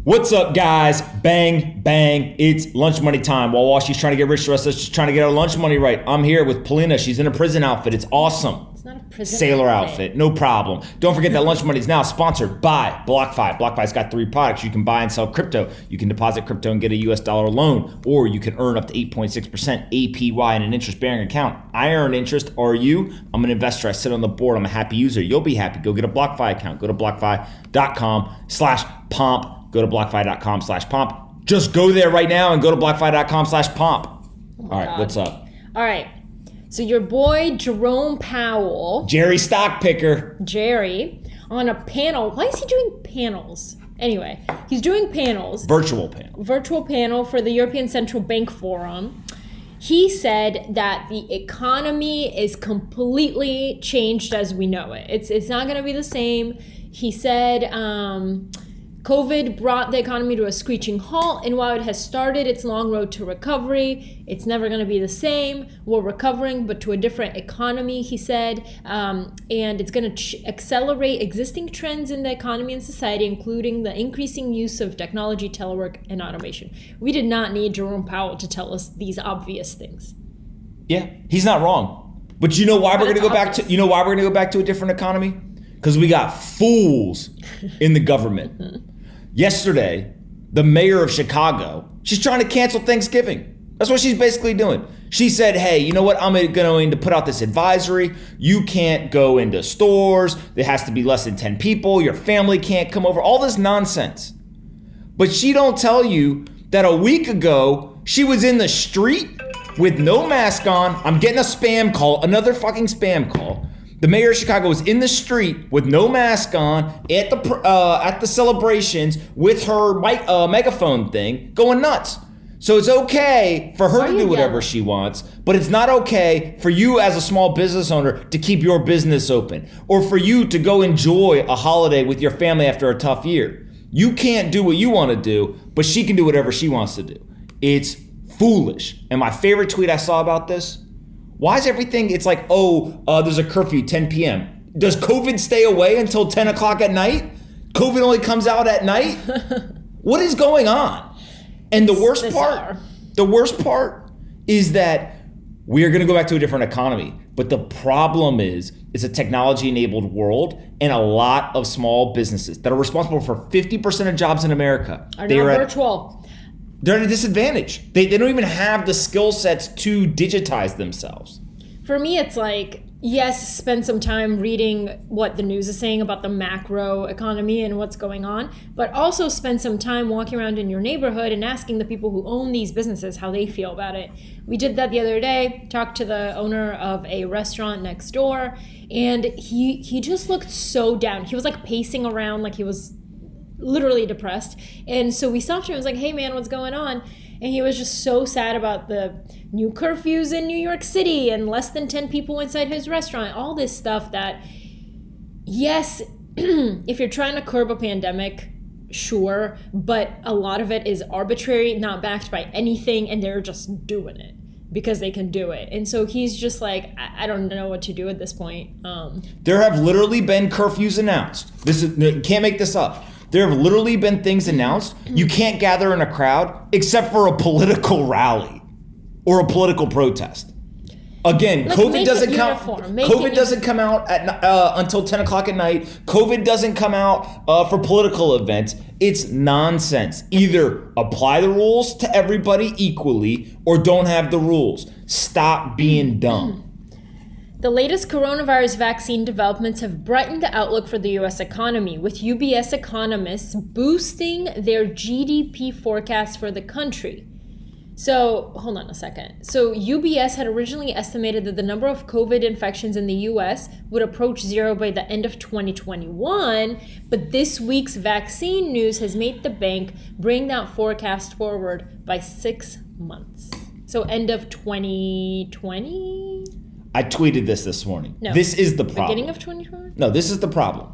What's up, guys? Bang, bang. It's lunch money time. While Washington's trying to get rich, the rest of us just trying to get our lunch money right. I'm here with Polina. She's in a prison outfit. It's awesome. It's not a prison Sailor outfit. No problem. Don't forget that lunch money is now sponsored by BlockFi. BlockFi's got 3 products. You can buy and sell crypto. You can deposit crypto and get a US dollar loan, or you can earn up to 8.6% APY in an interest-bearing account. I earn interest. Are you? I'm an investor. I sit on the board. I'm a happy user. You'll be happy. Go get a BlockFi account. Go to BlockFi.com/pomp. Go to BlockFi.com/pomp. Just go there right now and go to BlockFi.com/pomp. All right, what's up? All right. So your boy Jerome Powell, Jerry Stockpicker. Jerry, on a panel. Why is he doing panels? Anyway, he's doing panels. Virtual panel. Virtual panel for the European Central Bank Forum. He said that the economy is completely changed as we know it. It's not going to be the same. He said COVID brought the economy to a screeching halt, and while it has started its long road to recovery, it's never going to be the same. We're recovering, but to a different economy, he said, and it's going to accelerate existing trends in the economy and society, including the increasing use of technology, telework, and automation. We did not need Jerome Powell to tell us these obvious things. Yeah, he's not wrong. But you know why we're going to go back to? You know why we're going to go back to a different economy? Because we got fools in the government. Yesterday, the mayor of Chicago, she's trying to cancel Thanksgiving. That's what she's basically doing. She said, hey, you know what? I'm going to put out this advisory. You can't go into stores. There has to be less than 10 people. Your family can't come over. All this nonsense. But she don't tell you that a week ago, she was in the street with no mask on. I'm getting a spam call, another fucking spam call. The mayor of Chicago was in the street with no mask on at the celebrations with her megaphone thing, going nuts. So it's okay for her to do whatever she wants, but it's not okay for you as a small business owner to keep your business open, or for you to go enjoy a holiday with your family after a tough year. You can't do what you want to do, but she can do whatever she wants to do. It's foolish. And my favorite tweet I saw about this: why is everything, it's like, there's a curfew, 10 p.m. Does COVID stay away until 10 o'clock at night? COVID only comes out at night? What is going on? And the worst part is that we're going to go back to a different economy. But the problem is, it's a technology-enabled world, and a lot of small businesses that are responsible for 50% of jobs in America are now virtual. They're at a disadvantage. They don't even have the skill sets to digitize themselves. For me, it's like, yes, spend some time reading what the news is saying about the macro economy and what's going on, but also spend some time walking around in your neighborhood and asking the people who own these businesses how they feel about it. We did that the other day, talked to the owner of a restaurant next door, and he just looked so down. He was like pacing around like he was literally depressed. And so we stopped him and was like, hey man, what's going on? And he was just so sad about the new curfews in New York City and less than 10 people inside his restaurant, all this stuff that, yes, if you're trying to curb a pandemic, sure, but a lot of it is arbitrary, not backed by anything, and they're just doing it because they can do it. And so he's just like, I don't know what to do at this point. There have literally been curfews announced. You can't make this up. There have literally been things announced. You can't gather in a crowd except for a political rally or a political protest. Again, like, COVID doesn't come. COVID doesn't come out until 10 o'clock at night. COVID doesn't come out for political events. It's nonsense. Either apply the rules to everybody equally or don't have the rules. Stop being dumb. The latest coronavirus vaccine developments have brightened the outlook for the U.S. economy, with UBS economists boosting their GDP forecast for the country. So, hold on a second. So, UBS had originally estimated that the number of COVID infections in the U.S. would approach 0 by the end of 2021, but this week's vaccine news has made the bank bring that forecast forward by 6 months. So, end of 2020? I tweeted this morning. No. This is the problem. Beginning of 2020? No, this is the problem.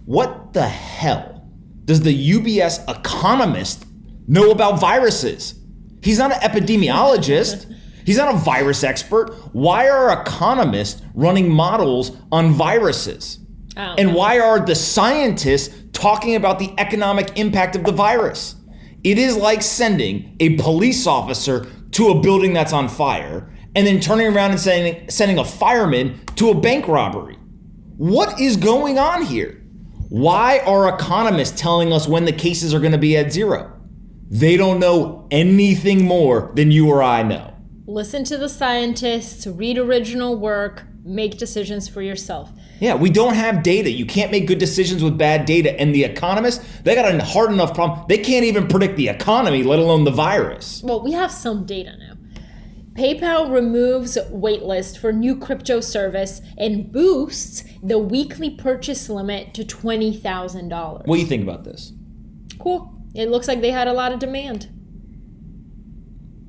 What the hell does the UBS economist know about viruses? He's not an epidemiologist. He's not a virus expert. Why are economists running models on viruses? And why are the scientists talking about the economic impact of the virus? It is like sending a police officer to a building that's on fire and then turning around and sending a fireman to a bank robbery. What is going on here? Why are economists telling us when the cases are going to be at zero? They don't know anything more than you or I know. Listen to the scientists, read original work, make decisions for yourself. Yeah, we don't have data. You can't make good decisions with bad data. And the economists, they got a hard enough problem. They can't even predict the economy, let alone the virus. Well, we have some data now. PayPal removes waitlist for new crypto service and boosts the weekly purchase limit to $20,000. What do you think about this? Cool. It looks like they had a lot of demand.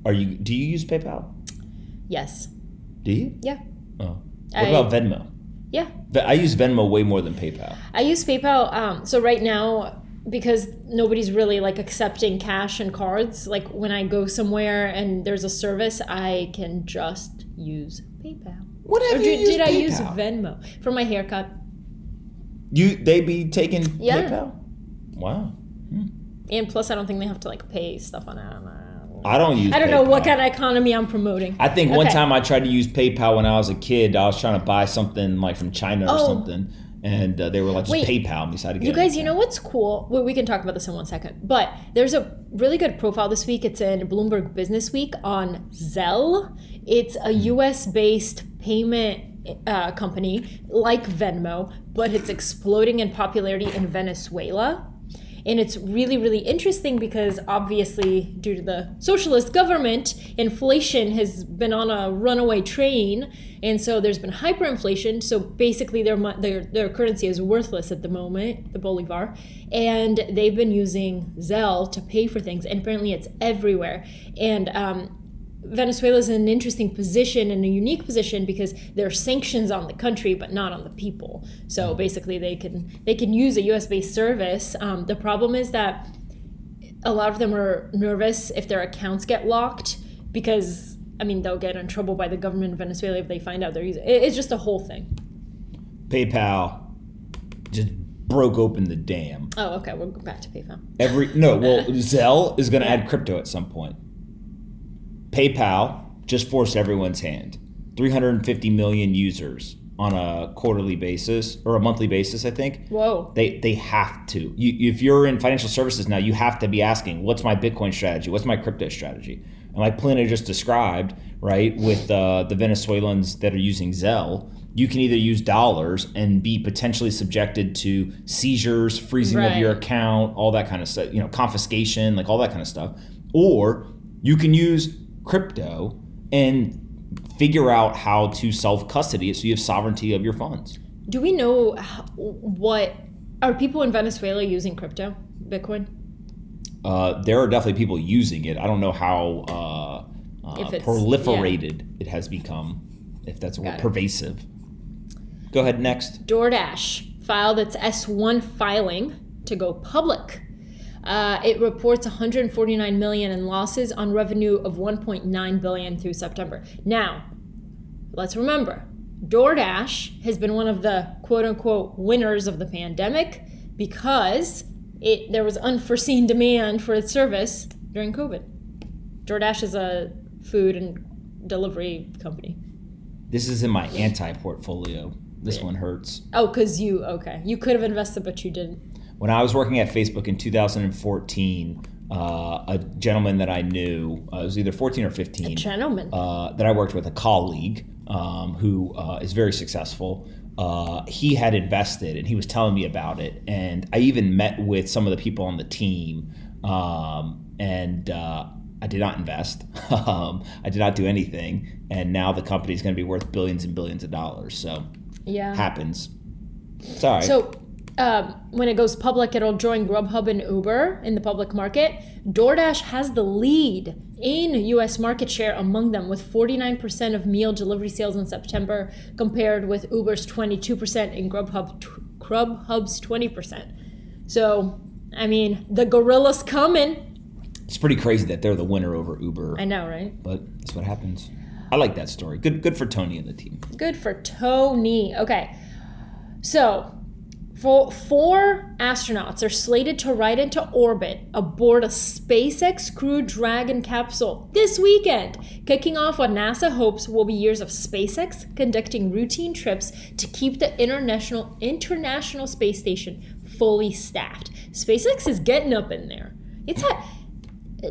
Do you use PayPal? Yes. Do you? Yeah. Oh. What about Venmo? Yeah. I use Venmo way more than PayPal. I use PayPal. So right now, because nobody's really like accepting cash and cards, like when I go somewhere and there's a service, I can just use PayPal. Did I use Venmo for my haircut? They be taking PayPal? Wow. And plus, I don't think they have to like pay stuff on it. I don't use PayPal. I don't know what kind of economy I'm promoting. I think one time I tried to use PayPal when I was a kid. I was trying to buy something like from China or something. And they were like, just PayPal me. So I had to get you guys, you know what's cool? Well, we can talk about this in 1 second. But there's a really good profile this week. It's in Bloomberg Business Week on Zelle. It's a US-based payment company like Venmo, but it's exploding in popularity in Venezuela. And it's really, really interesting because obviously due to the socialist government, inflation has been on a runaway train. And so there's been hyperinflation. So basically their currency is worthless at the moment, the Bolivar. And they've been using Zelle to pay for things. And apparently it's everywhere. And Venezuela is in an interesting position and a unique position because there are sanctions on the country but not on the people. So basically they can use a US-based service. The problem is that a lot of them are nervous if their accounts get locked because they'll get in trouble by the government of Venezuela if they find out they're using it. It's just a whole thing. PayPal just broke open the dam. Oh, okay, we'll go back to PayPal. Zelle is going to add crypto at some point. PayPal just forced everyone's hand. 350 million users on a quarterly basis or a monthly basis, I think. Whoa. They have to. If you're in financial services now, you have to be asking, what's my Bitcoin strategy? What's my crypto strategy? And like Polina just described, right, with the Venezuelans that are using Zelle, you can either use dollars and be potentially subjected to seizures, freezing of your account, all that kind of stuff, confiscation, like all that kind of stuff. Or you can use crypto and figure out how to self-custody it so you have sovereignty of your funds. Do we know what are people in Venezuela using crypto, Bitcoin? There are definitely people using it. I don't know how proliferated it has become, if that's a word, pervasive. Go ahead, next. DoorDash filed its S1 filing to go public. It reports 149 million in losses on revenue of 1.9 billion through September. Now, let's remember, DoorDash has been one of the quote-unquote winners of the pandemic because there was unforeseen demand for its service during COVID. DoorDash is a food and delivery company. This is in my anti-portfolio. This one hurts. Oh, because you could have invested, but you didn't. When I was working at Facebook in 2014, a gentleman that I knew, it was either 14 or 15. A gentleman. That I worked with, a colleague who is very successful. He had invested and he was telling me about it. And I even met with some of the people on the team. And I did not invest. I did not do anything. And now the company is going to be worth billions and billions of dollars. So happens. Sorry. So when it goes public, it'll join Grubhub and Uber in the public market. DoorDash has the lead in U.S. market share among them with 49% of meal delivery sales in September compared with Uber's 22% and Grubhub's 20%. So, the gorilla's coming. It's pretty crazy that they're the winner over Uber. I know, right? But that's what happens. I like that story. Good for Tony and the team. Good for Tony. Okay. So, Four astronauts are slated to ride into orbit aboard a SpaceX Crew Dragon capsule this weekend, kicking off what NASA hopes will be years of SpaceX conducting routine trips to keep the International Space Station fully staffed. SpaceX is getting up in there.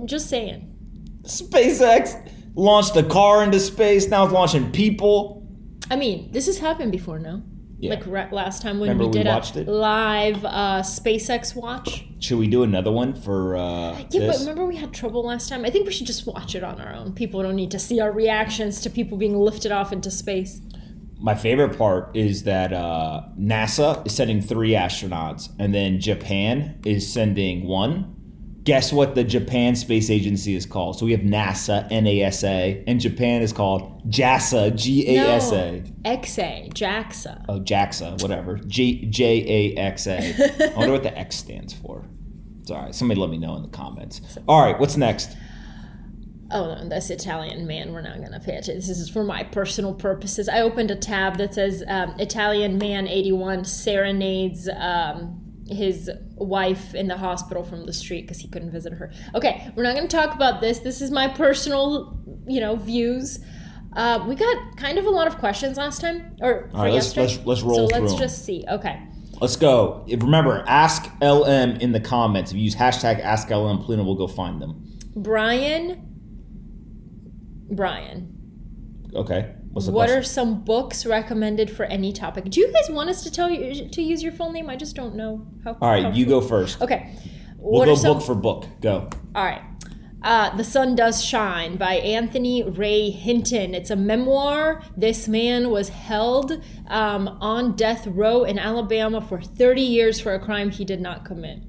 Just saying. SpaceX launched a car into space. Now it's launching people. I mean, this has happened before, no? Yeah. Like last time when Remember we did watched a it? live SpaceX watch. Should we do another one for Yeah, this? but remember we had trouble last time? I think we should just watch it on our own. People don't need to see our reactions to people being lifted off into space. My favorite part is that NASA is sending 3 astronauts, and then Japan is sending 1. Guess what the Japan Space Agency is called? So we have NASA, N-A-S-A, and Japan is called JAXA, G-A-S-A. No, X-A, JAXA. Oh, JAXA, whatever. J-A-X-A. I wonder what the X stands for. It's all right. Somebody let me know in the comments. All right, what's next? Oh, no, that's Italian man. We're not going to pay attention. This is for my personal purposes. I opened a tab that says Italian man 81 serenades his wife in the hospital from the street because he couldn't visit her. Okay, we're not going to talk about this. This is my personal, views. We got kind of a lot of questions last time, or All right, let's roll through. So let's them. just see. Okay. Let's go. Remember, AskLM in the comments. If you use hashtag AskLM, Polina will go find them. Brian. Okay. What's the What question? are some books recommended for any topic? Do you guys want us to tell you to use your full name? I just don't know how. All right, you go first. Okay. We'll go book for book. Go. All right. The Sun Does Shine by Anthony Ray Hinton. It's a memoir. This man was held on death row in Alabama for 30 years for a crime he did not commit.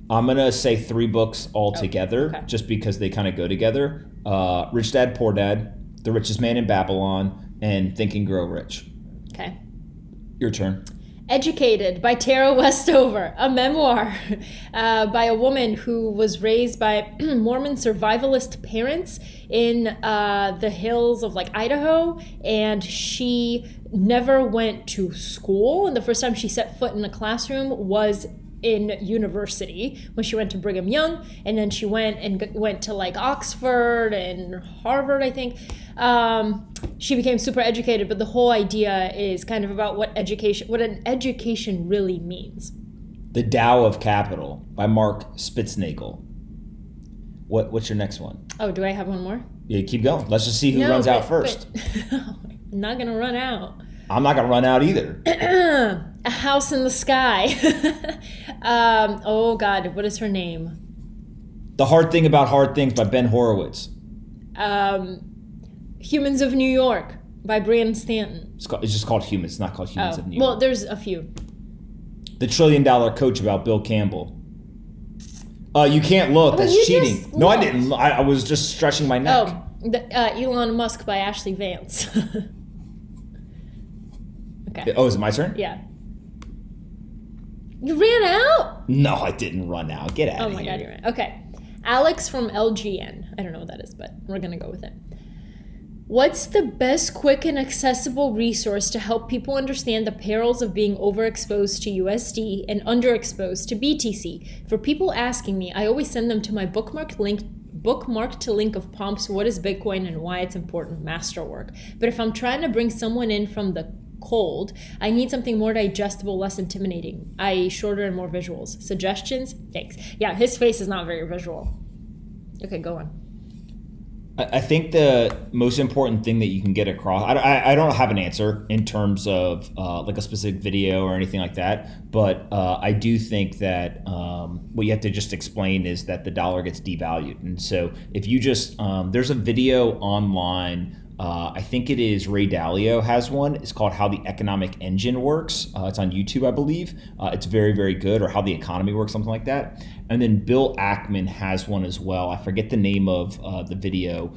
I'm going to say 3 books all together, okay. just because they kind of go together. Rich Dad, Poor Dad, The Richest Man in Babylon, and Think and Grow Rich. Okay. Your turn. Educated by Tara Westover, a memoir by a woman who was raised by Mormon survivalist parents in the hills of Idaho, and she never went to school. And the first time she set foot in a classroom was in university when she went to Brigham Young, and then she went to Oxford and Harvard, I think. She became super educated, but the whole idea is kind of about what an education really means. The Tao of Capital by Mark Spitznagel. What's your next one? Oh, do I have one more? Yeah, keep going. Let's just see who runs out first. I'm not gonna run out. I'm not gonna run out either. A House in the Sky. Oh God, what is her name? The Hard Thing About Hard Things by Ben Horowitz. Humans of New York by Brian Stanton. It's just called Humans. It's not called Humans of New York. Well, there's a few. The $1 Trillion Coach about Bill Campbell. You can't look. That's cheating. No, I didn't. I was just stretching my neck. Oh, Elon Musk by Ashley Vance. Okay. Oh, is it my turn? Yeah. You ran out? No, I didn't run out. Get out of here. Oh my God, you ran. Okay. Alex from LGN. I don't know what that is, but we're going to go with it. What's the best, quick, and accessible resource to help people understand the perils of being overexposed to USD and underexposed to BTC? For people asking me, I always send them to my bookmarked link of Pomp's What is Bitcoin and Why It's Important masterwork. But if I'm trying to bring someone in from the cold, I need something more digestible, less intimidating, i.e. shorter and more visuals. Suggestions? Thanks. Yeah, his face is not very visual. Okay, go on. I think the most important thing that you can get across, I don't have an answer in terms of a specific video or anything like that, but I do think that what you have to just explain is that the dollar gets devalued. And so if you just, there's a video online, I think it is Ray Dalio has one. It's called How the Economic Engine Works. It's on YouTube, I believe. It's very, very good, or How the Economy Works, something like that. And then Bill Ackman has one as well. I forget the name of the video,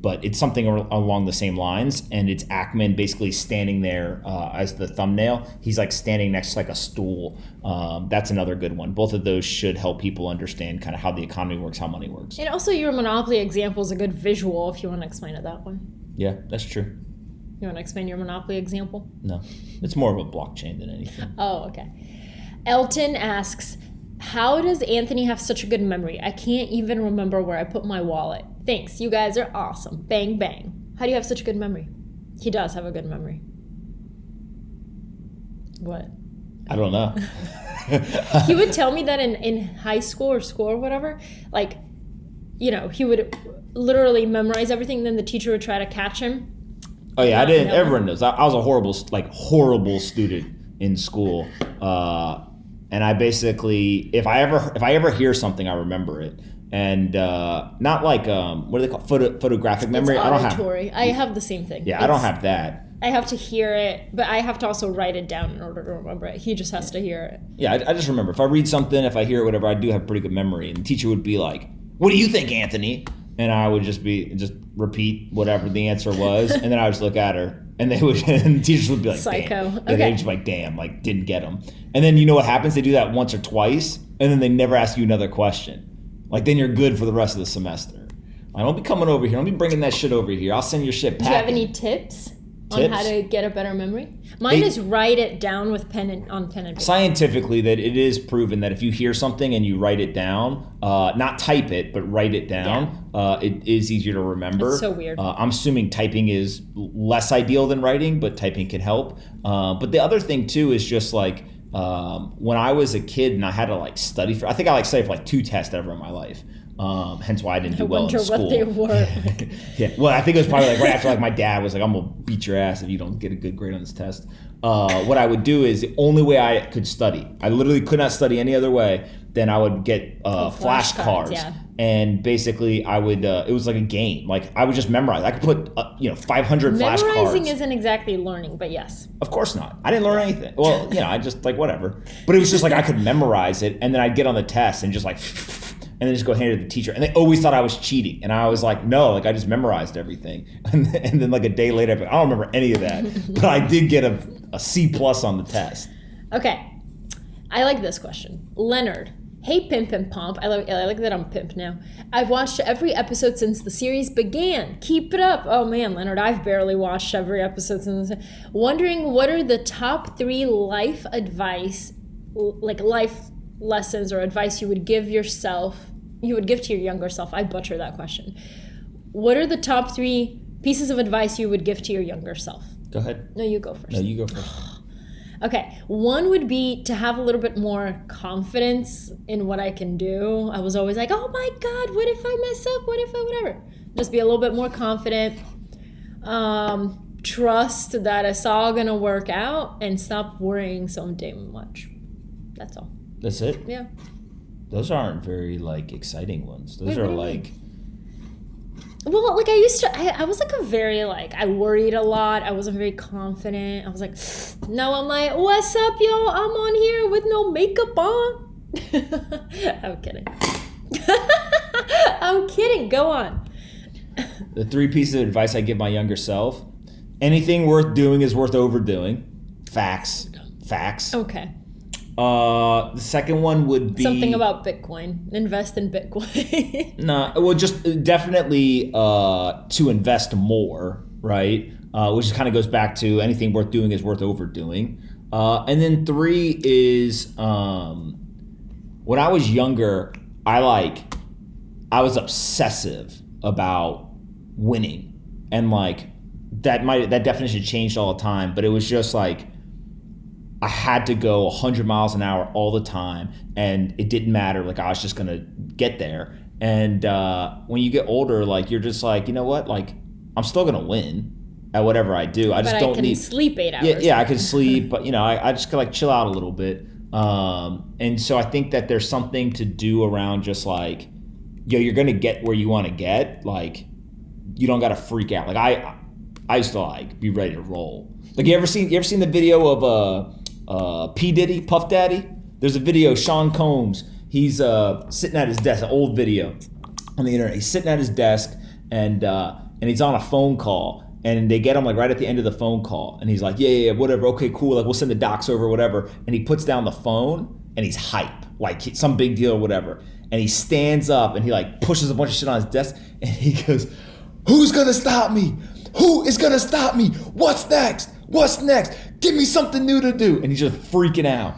but it's something along the same lines. And it's Ackman basically standing there as the thumbnail. He's standing next to a stool. That's another good one. Both of those should help people understand kind of how the economy works, how money works. And also your Monopoly example is a good visual if you want to explain it that way. Yeah, that's true. You want to explain your Monopoly example? No, it's more of a blockchain than anything. Oh, okay. Elton asks, how does Anthony have such a good memory? I can't even remember where I put my wallet. Thanks, you guys are awesome. Bang, bang. How do you have such a good memory? He does have a good memory. What? I don't know. He would tell me that in high school or whatever, like, he would literally memorize everything, then the teacher would try to catch him. Oh yeah, I didn't. Everyone knows. I was a horrible student in school, and I basically, if I ever hear something, I remember it, and not like what do they call photographic memory? It's I auditory. I have the same thing. Yeah, I don't have that. I have to hear it, but I have to also write it down in order to remember it. He just has to hear it. Yeah, I just remember. If I read something, if I hear it, whatever, I do have pretty good memory. And the teacher would be like, "What do you think, Anthony?" And I would just repeat whatever the answer was, and then I would just look at her, and and teachers would be like, "Psycho." Damn. Okay. They'd just be like, "Damn, like didn't get them." And then you know what happens? They do that once or twice, and then they never ask you another question. Like then you're good for the rest of the semester. I don't be coming over here. Don't be bringing that shit over here. I'll send your shit packing. Do you have any tips on how to get a better memory? Mine is write it down with pen and paper. Scientifically, that it is proven that if you hear something and you write it down, not type it, but write it down, it is easier to remember. It's so weird. I'm assuming typing is less ideal than writing, but typing can help. But the other thing too is just like when I was a kid and I had to like study for, I think I studied for like 2 tests ever in my life. Hence why I didn't do well in school. I wonder what they were. Yeah, well, I think it was probably like right after like my dad was like, "I'm gonna beat your ass if you don't get a good grade on this test." What I would do is the only way I could study, I literally could not study any other way. Then I would get flashcards, and basically I would. It was like a game. Like I would just memorize. I could put 500 flashcards. Memorizing isn't exactly learning, but yes. Of course not. I didn't learn anything. Well, I just like whatever. But it was just like I could memorize it, and then I'd get on the test and just like. And then just go hand it to the teacher. And they always thought I was cheating. And I was like, no, like I just memorized everything. And then like a day later, I'd be like, I don't remember any of that. But I did get a C+ on the test. Okay. I like this question. Leonard. Hey, Pimp and Pomp. I like that I'm Pimp now. I've watched every episode since the series began. Keep it up. Oh man, Leonard, I've barely watched every episode since. Wondering what are the top 3 life advice, like life lessons or advice you would give to your younger self. I butcher that question. What are the top 3 pieces of advice you would give to your younger self? Go ahead. No, you go first. No, you go first. Okay. One would be to have a little bit more confidence in what I can do. I was always like, oh my God, what if I mess up? What if I whatever? Just be a little bit more confident. Trust that it's all going to work out and stop worrying so damn much. That's all. That's it? Yeah. Those aren't very like exciting ones. Those are like. Well, like I was like a very like I worried a lot. I wasn't very confident. I was like, now I'm like, what's up, y'all? I'm on here with no makeup on. I'm kidding. I'm kidding. Go on. The 3 pieces of advice I give my younger self: anything worth doing is worth overdoing. Facts. Okay. The second one would be something about Bitcoin. Invest in Bitcoin. No, well, just definitely to invest more, right? Which kind of goes back to anything worth doing is worth overdoing. And then 3 is when I was younger, I was obsessive about winning, and like that definition changed all the time, but it was just like. I had to go 100 miles an hour all the time, and it didn't matter. Like I was just gonna get there. And when you get older, like you're just like, you know what? Like I'm still gonna win at whatever I do. I just don't need sleep 8 hours. Yeah, I can sleep, but I just could like chill out a little bit. And so I think that there's something to do around just like, you're gonna get where you want to get. Like you don't gotta freak out. Like I used to like be ready to roll. Like you ever seen the video of P. Diddy, Puff Daddy? There's a video, Sean Combs. He's sitting at his desk, an old video on the internet. He's sitting at his desk and he's on a phone call, and they get him like right at the end of the phone call, and he's like, yeah, whatever, okay, cool, like we'll send the docs over, whatever. And he puts down the phone and he's hype, like some big deal or whatever. And he stands up and he like pushes a bunch of shit on his desk and he goes, who's gonna stop me? who is going to stop me? What's next? What's next? Give me something new to do. And he's just freaking out.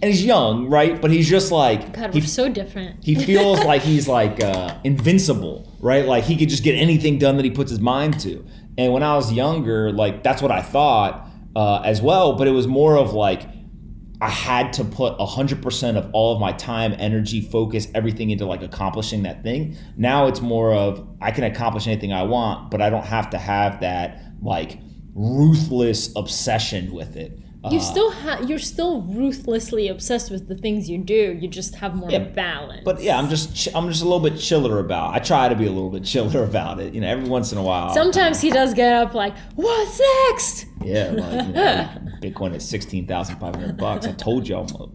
And he's young, right? But he's just like... God, we're so different. He feels like he's like invincible, right? Like he could just get anything done that he puts his mind to. And when I was younger, like that's what I thought as well. But it was more of like I had to put 100% of all of my time, energy, focus, everything into like accomplishing that thing. Now it's more of I can accomplish anything I want, but I don't have to have that like ruthless obsession with it. You're still ruthlessly obsessed with the things you do. You just have more balance. But yeah, I'm just a little bit chiller about. I try to be a little bit chiller about it. Every once in a while. Sometimes he does get up like, "What's next?" Yeah, like Bitcoin at $16,500. I told y'all.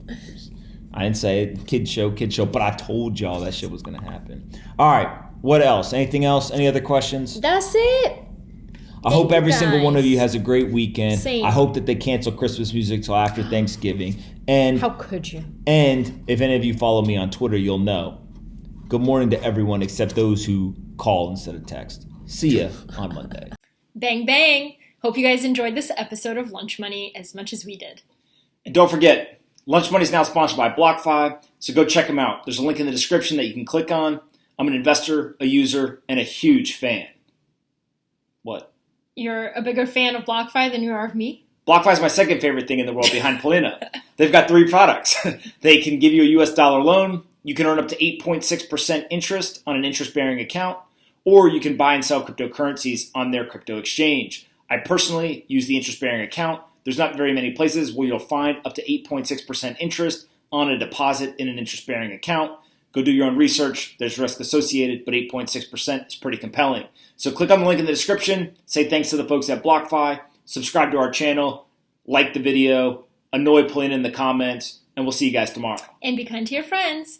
I didn't say it. Kid show. But I told y'all that shit was gonna happen. All right. What else? Anything else? Any other questions? That's it. I hope every single one of you has a great weekend. Same. I hope that they cancel Christmas music till after Thanksgiving. And how could you? And if any of you follow me on Twitter, you'll know. Good morning to everyone except those who call instead of text. See ya on Monday. Bang, bang. Hope you guys enjoyed this episode of Lunch Money as much as we did. And don't forget, Lunch Money is now sponsored by BlockFi, so go check them out. There's a link in the description that you can click on. I'm an investor, a user, and a huge fan. What? You're a bigger fan of BlockFi than you are of me? BlockFi is my second favorite thing in the world behind Polina. They've got 3 products. They can give you a US dollar loan. You can earn up to 8.6% interest on an interest-bearing account, or you can buy and sell cryptocurrencies on their crypto exchange. I personally use the interest-bearing account. There's not very many places where you'll find up to 8.6% interest on a deposit in an interest-bearing account. Go do your own research. There's risk associated, but 8.6% is pretty compelling. So click on the link in the description. Say thanks to the folks at BlockFi. Subscribe to our channel. Like the video. Annoy Polina in the comments. And we'll see you guys tomorrow. And be kind to your friends.